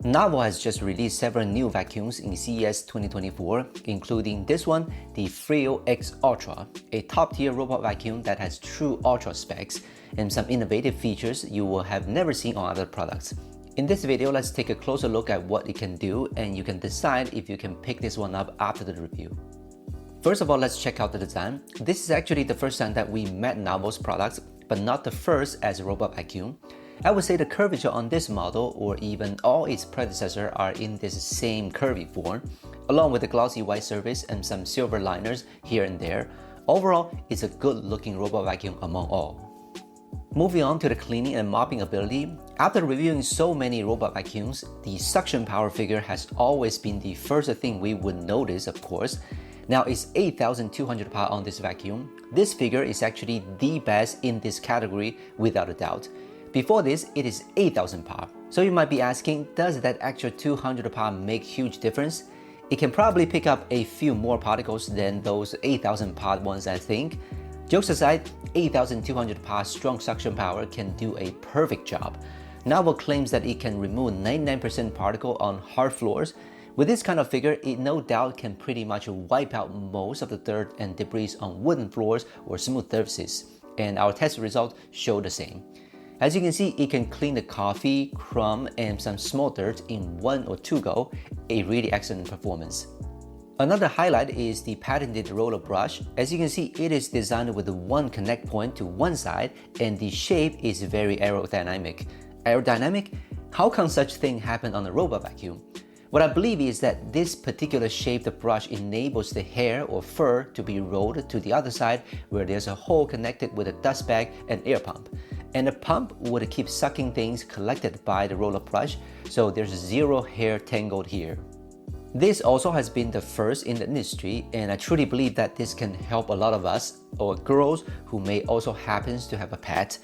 Narwal has just released several new vacuums in CES 2024, including this one, the FreoXUltra, a top-tier robot vacuum that has true ultra specs and some innovative features you will have never seen on other products. In this video, let's take a closer look at what it can do, and you can decide if you can pick this one up after the review. First of all, let's check out the design. This is actually the first time that we met Narwal's products, but not the first as a robot vacuum. I would say the curvature on this model, or even all its predecessors, are in this same curvy form, along with the glossy white surface and some silver liners here and there. Overall, it's a good looking robot vacuum among all. Moving on to the cleaning and mopping ability, after reviewing so many robot vacuums, the suction power figure has always been the first thing we would notice, of course. Now it's 8,200 power on this vacuum. This figure is actually the best in this category without a doubt. Before this, it is 8,000 power. So you might be asking, does that extra 200 power make huge difference? It can probably pick up a few more particles than those 8,000 power ones, I think. Jokes aside, 8,200 power strong suction power can do a perfect job. Narwal claims that it can remove 99% particle on hard floors. With this kind of figure, it no doubt can pretty much wipe out most of the dirt and debris on wooden floors or smooth surfaces, and our test results show the same. As you can see, it can clean the coffee, crumb, and some small dirt in 1 or 2 go, a really excellent performance. Another highlight is the patented roller brush. As you can see, it is designed with one connect point to one side, and the shape is very aerodynamic. Aerodynamic? How can such thing happen on a robot vacuum? What I believe is that this particular shaped brush enables the hair or fur to be rolled to the other side where there's a hole connected with a dust bag and air pump. And the pump would keep sucking things collected by the roller brush, so there's zero hair tangled here. This also has been the first in the industry, and I truly believe that this can help a lot of us, or girls who may also happen to have a pet.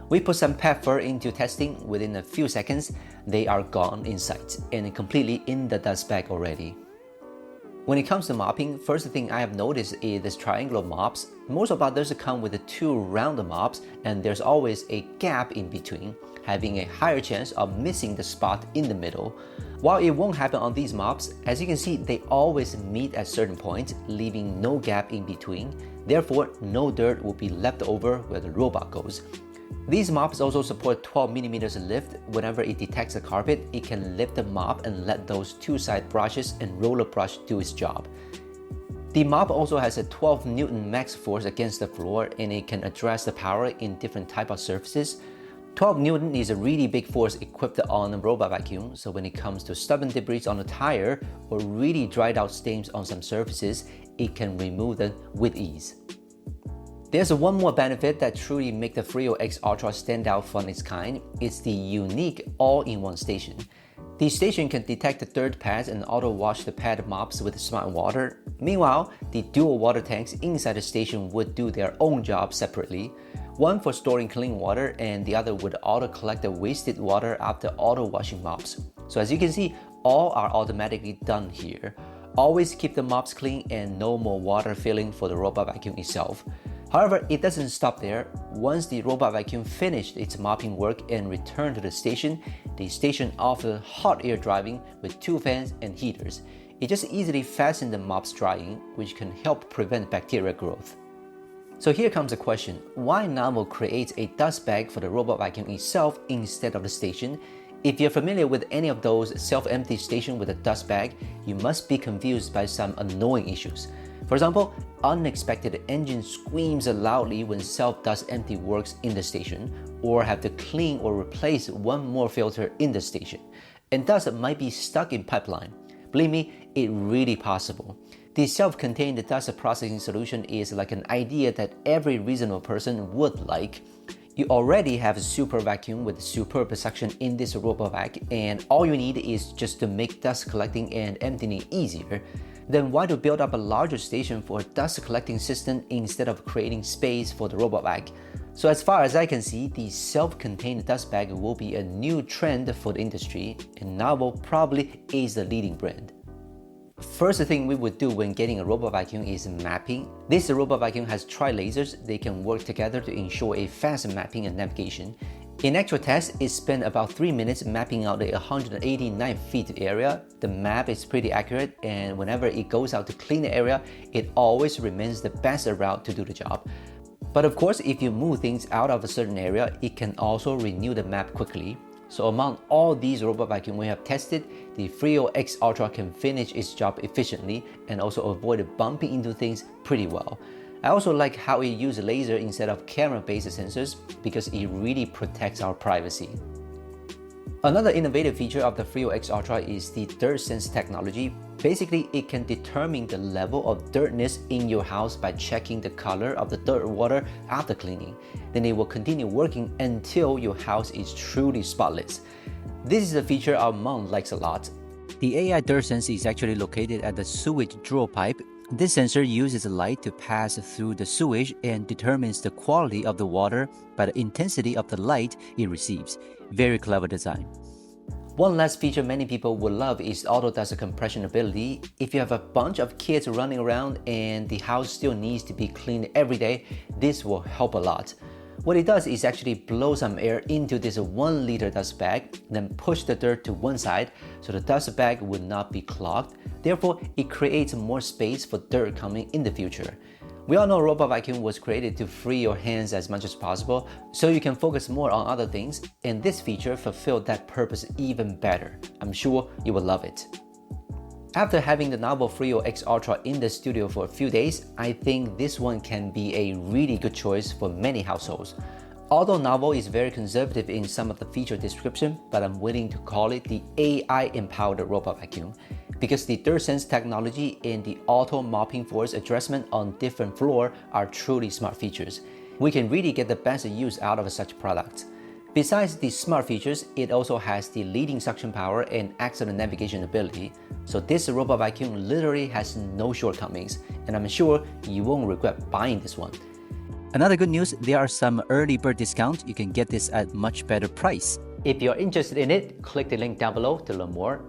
We put some pet fur into testing. Within a few seconds, they are gone in sight and completely in the dust bag already. When it comes to mopping, first thing I have noticed is this triangular mops. Most of others come with 2 round mops, and there's always a gap in between, having a higher chance of missing the spot in the middle. While it won't happen on these mops, as you can see, they always meet at certain points, leaving no gap in between. Therefore, no dirt will be left over where the robot goes. These mops also support 12mm lift. Whenever it detects a carpet, it can lift the mop and let those 2 side brushes and roller brush do its job. The mop also has a 12 Newton max force against the floor, and it can address the power in different type of surfaces. 12 Newton is a really big force equipped on a robot vacuum, so when it comes to stubborn debris on a tire or really dried out stains on some surfaces, it can remove them with ease. There's one more benefit that truly makes the FreoXUltra stand out from its kind. It's the unique all-in-one station. The station can detect the dirt pads and auto-wash the pad mops with smart water. Meanwhile, the dual water tanks inside the station would do their own job separately. One for storing clean water, and the other would auto-collect the wasted water after auto-washing mops. So as you can see, all are automatically done here. Always keep the mops clean and no more water filling for the robot vacuum itself. However, it doesn't stop there. Once the robot vacuum finished its mopping work and returned to the station offers hot air driving with 2 fans and heaters. It just easily fastens the mops drying, which can help prevent bacteria growth. So here comes the question, why Narwal creates a dust bag for the robot vacuum itself instead of the station? If you're familiar with any of those self-empty stations with a dust bag, you must be confused by some annoying issues. For example, unexpected engine screams loudly when self-dust empty works in the station, or have to clean or replace one more filter in the station, and dust might be stuck in pipeline. Believe me, it's really possible. The self-contained dust processing solution is like an idea that every reasonable person would like. You already have a super vacuum with superb suction in this robot vac, and all you need is just to make dust collecting and emptying easier. Then why to build up a larger station for a dust collecting system instead of creating space for the robot vac? So as far as I can see, the self-contained dust bag will be a new trend for the industry, and Narwal probably is the leading brand. First thing we would do when getting a robot vacuum is mapping. This robot vacuum has tri-lasers. They can work together to ensure a fast mapping and navigation. In actual test, it spent about 3 minutes mapping out the 189 feet area. The map is pretty accurate, and whenever it goes out to clean the area, it always remains the best route to do the job. But of course, if you move things out of a certain area, it can also renew the map quickly. So among all these robot vacuum we have tested, the VideoChapter can finish its job efficiently and also avoid bumping into things pretty well. I also like how it uses laser instead of camera-based sensors because it really protects our privacy. Another innovative feature of the VideoChapter is the dirt sense technology. Basically, it can determine the level of dirtness in your house by checking the color of the dirt water after cleaning. Then it will continue working until your house is truly spotless. This is a feature our mom likes a lot. The AI dirt sense is actually located at the sewage draw pipe. This sensor uses light to pass through the sewage and determines the quality of the water by the intensity of the light it receives. Very clever design. One last feature many people will love is auto dust compression ability. If you have a bunch of kids running around and the house still needs to be cleaned every day, this will help a lot. What it does is actually blow some air into this 1 liter dust bag, then push the dirt to one side so the dust bag would not be clogged. Therefore, it creates more space for dirt coming in the future. We all know robot vacuum was created to free your hands as much as possible, so you can focus more on other things, and this feature fulfilled that purpose even better. I'm sure you will love it. After having the NarwalFreoXUltra in the studio for a few days, I think this one can be a really good choice for many households. Although Narwal is very conservative in some of the feature description, but I'm willing to call it the AI-empowered robot vacuum because the dirt sense technology and the auto mopping force adjustment on different floor are truly smart features. We can really get the best use out of such product. Besides the smart features, it also has the leading suction power and excellent navigation ability. So this robot vacuum literally has no shortcomings, and I'm sure you won't regret buying this one. Another good news, there are some early bird discounts. You can get this at much better price. If you're interested in it, click the link down below to learn more.